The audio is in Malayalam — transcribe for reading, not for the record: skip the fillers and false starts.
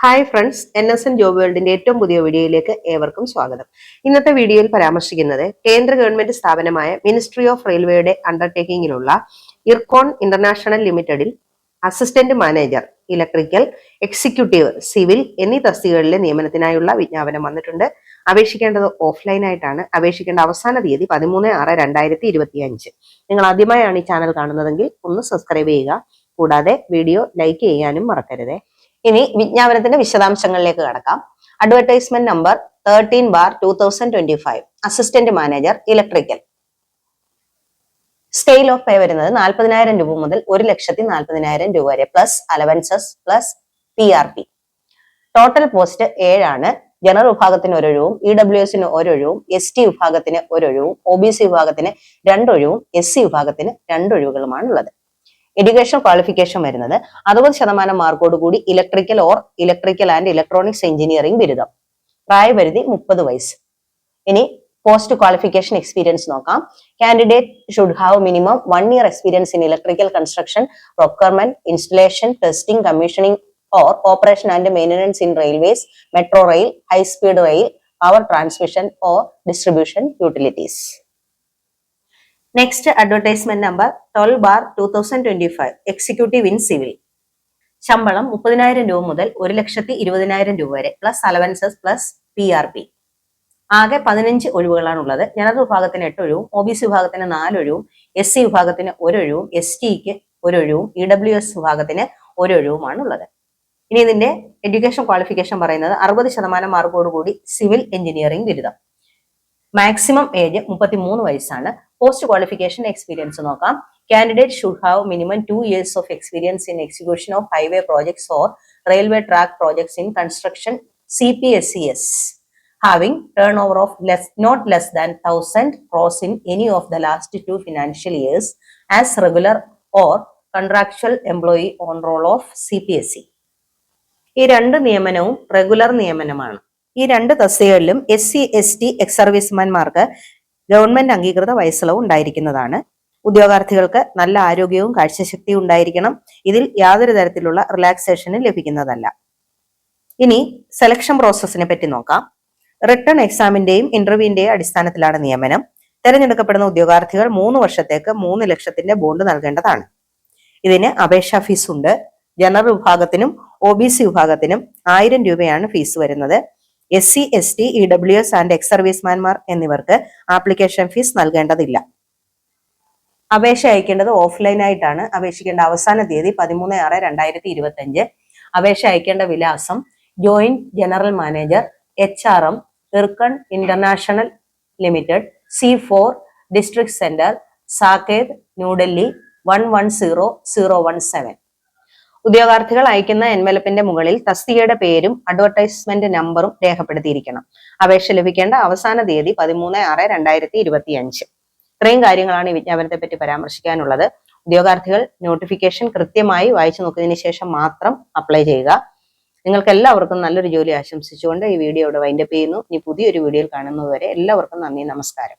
ഹായ് ഫ്രണ്ട്സ്, NSN ജോബ് വേൾഡിന്റെ ഏറ്റവും പുതിയ വീഡിയോയിലേക്ക് ഏവർക്കും സ്വാഗതം. ഇന്നത്തെ വീഡിയോയിൽ പരാമർശിക്കുന്നത് കേന്ദ്ര ഗവൺമെന്റ് സ്ഥാപനമായ മിനിസ്ട്രി ഓഫ് റെയിൽവേയുടെ അണ്ടർടേക്കിംഗിലുള്ള ഇർകോൺ ഇന്റർനാഷണൽ ലിമിറ്റഡിൽ assistant manager electrical, executive civil എന്നീ തസ്തികകളിലെ നിയമനത്തിനായുള്ള വിജ്ഞാപനം വന്നിട്ടുണ്ട്. അപേക്ഷിക്കേണ്ടത് ഓഫ്ലൈൻ ആയിട്ടാണ്. അപേക്ഷിക്കേണ്ട അവസാന തീയതി 13/6/2025. നിങ്ങൾ ആദ്യമായാണ് ഈ ചാനൽ കാണുന്നതെങ്കിൽ ഒന്ന് സബ്സ്ക്രൈബ് ചെയ്യുക. കൂടാതെ വീഡിയോ ലൈക്ക് ചെയ്യാനും മറക്കരുത്. ഇനി വിജ്ഞാപനത്തിന്റെ വിശദാംശങ്ങളിലേക്ക് കടക്കാം. Advertisement number 13/2025, assistant manager electrical. Scale of pay വരുന്നത് 40,000 രൂപ മുതൽ 1,40,000 രൂപ വരെ, plus allowances plus PRP. Total post 7 ആണ്. ജനറൽ വിഭാഗത്തിന് 1 ഒഴിവും, EWSന് 1 ഒഴിവും, ST വിഭാഗത്തിന് 1 ഒഴിവും, OBC വിഭാഗത്തിന് 2 ഒഴിവും, SC വിഭാഗത്തിന് 2 ഒഴിവുകളുമാണ് ഉള്ളത്. എഡ്യൂക്കേഷൻ ക്വാളിഫിക്കേഷൻ വരുന്നത് 60% മാർക്കോട് കൂടി electrical or electrical and electronics engineering ബിരുദം. പ്രായപരിധി 30 വയസ്സ്. ഇനി പോസ്റ്റ് ക്വാളിഫിക്കേഷൻ എക്സ്പീരിയൻസ് നോക്കാം. Candidate should have minimum 1 year experience in electrical construction, procurement, installation, testing, commissioning or operation and maintenance in railways, metro rail, high speed rail, power transmission or distribution utilities. Next, advertisement number 12/2025, executive in civil. ശമ്പളം 30,000 രൂപ മുതൽ 1,20,000 രൂപ വരെ, പ്ലസ് അലവൻസസ് പ്ലസ് PRP. ആകെ 15 ഒഴിവുകളാണ് ഉള്ളത്. ജനറൽ വിഭാഗത്തിന് 8 ഒഴിവും, OBC വിഭാഗത്തിന് 4 ഒഴിവും, SC വിഭാഗത്തിന് 1 ഒഴിവും, STക്ക് 1 ഒഴിവും, EWS വിഭാഗത്തിന് 1 ഒഴിവുമാണ് ഉള്ളത്. ഇനി ഇതിന്റെ എഡ്യൂക്കേഷൻ ക്വാളിഫിക്കേഷൻ പറയുന്നത് 60% മാർക്കോട് കൂടി സിവിൽ എഞ്ചിനീയറിംഗ് ബിരുദം. മാക്സിമം ഏജ് 33 വയസ്സാണ്. പോസ്റ്റ് ക്വാളിഫിക്കേഷൻ എക്സ്പീരിയൻസ് നോക്കാം. Candidate should have minimum 2 years of experience in execution of highway projects or railway track projects in construction CPSES, having turn over of not less than 1,000 crores in any of the last 2 financial years as regular or contractual employee on roll of CPSE. ഈ 2 നിയമനവും റെഗുലർ നിയമനമാണ്. ഈ 2 തസ്തികകളിലും SC ST എക്സ് സർവീസ്മാൻമാർക്ക് ഗവൺമെന്റ് അംഗീകൃത വയസ്സളവ് ഉണ്ടായിരിക്കുന്നതാണ്. ഉദ്യോഗാർത്ഥികൾക്ക് നല്ല ആരോഗ്യവും കാഴ്ചശക്തിയും ഉണ്ടായിരിക്കണം. ഇതിൽ യാതൊരു തരത്തിലുള്ള റിലാക്സേഷനും ലഭിക്കുന്നതല്ല. ഇനി സെലക്ഷൻ പ്രോസസ്സിനെ പറ്റി നോക്കാം. റിട്ടൺ എക്സാമിന്റെയും ഇന്റർവ്യൂവിന്റെയും അടിസ്ഥാനത്തിലാണ് നിയമനം. തെരഞ്ഞെടുക്കപ്പെടുന്ന ഉദ്യോഗാർത്ഥികൾ 3 വർഷത്തേക്ക് 3 ലക്ഷത്തിന്റെ ബോണ്ട് നൽകേണ്ടതാണ്. ഇതിന് അപേക്ഷാ ഫീസ് ഉണ്ട്. ജനറൽ വിഭാഗത്തിനും OBC വിഭാഗത്തിനും 1000 രൂപയാണ് ഫീസ് വരുന്നത്. SC ST EWS and ex സർവീസ്മാൻമാർ എന്നിവർക്ക് ആപ്ലിക്കേഷൻ ഫീസ് നൽകേണ്ടതില്ല. അപേക്ഷ അയക്കേണ്ടത് ഓഫ്ലൈൻ ആയിട്ടാണ്. അപേക്ഷിക്കേണ്ട അവസാന തീയതി 13/6/2025. അപേക്ഷ അയക്കേണ്ട വിലാസം joint general manager HRM, Ircon international limited, C4, district centre, Saket, New Delhi 110017. ഉദ്യോഗാർത്ഥികൾ അയക്കുന്ന എൻവലപ്പിന്റെ മുകളിൽ തസ്തികയുടെ പേരും അഡ്വർടൈസ്മെന്റ് നമ്പറും രേഖപ്പെടുത്തിയിരിക്കണം. അപേക്ഷ ലഭിക്കേണ്ട അവസാന തീയതി 13/6/2025. ഇത്രയും കാര്യങ്ങളാണ് ഈ വിജ്ഞാപനത്തെ പറ്റി പരാമർശിക്കാനുള്ളത്. ഉദ്യോഗാർത്ഥികൾ നോട്ടിഫിക്കേഷൻ കൃത്യമായി വായിച്ചു നോക്കിയതിനു ശേഷം മാത്രം അപ്ലൈ ചെയ്യുക. നിങ്ങൾക്ക് എല്ലാവർക്കും നല്ലൊരു ജോലി ആശംസിച്ചുകൊണ്ട് ഈ വീഡിയോ ഇവിടെ വൈൻഡപ്പ് ചെയ്യുന്നു. ഇനി പുതിയൊരു വീഡിയോയിൽ കാണുന്നതുവരെ എല്ലാവർക്കും നന്ദി, നമസ്കാരം.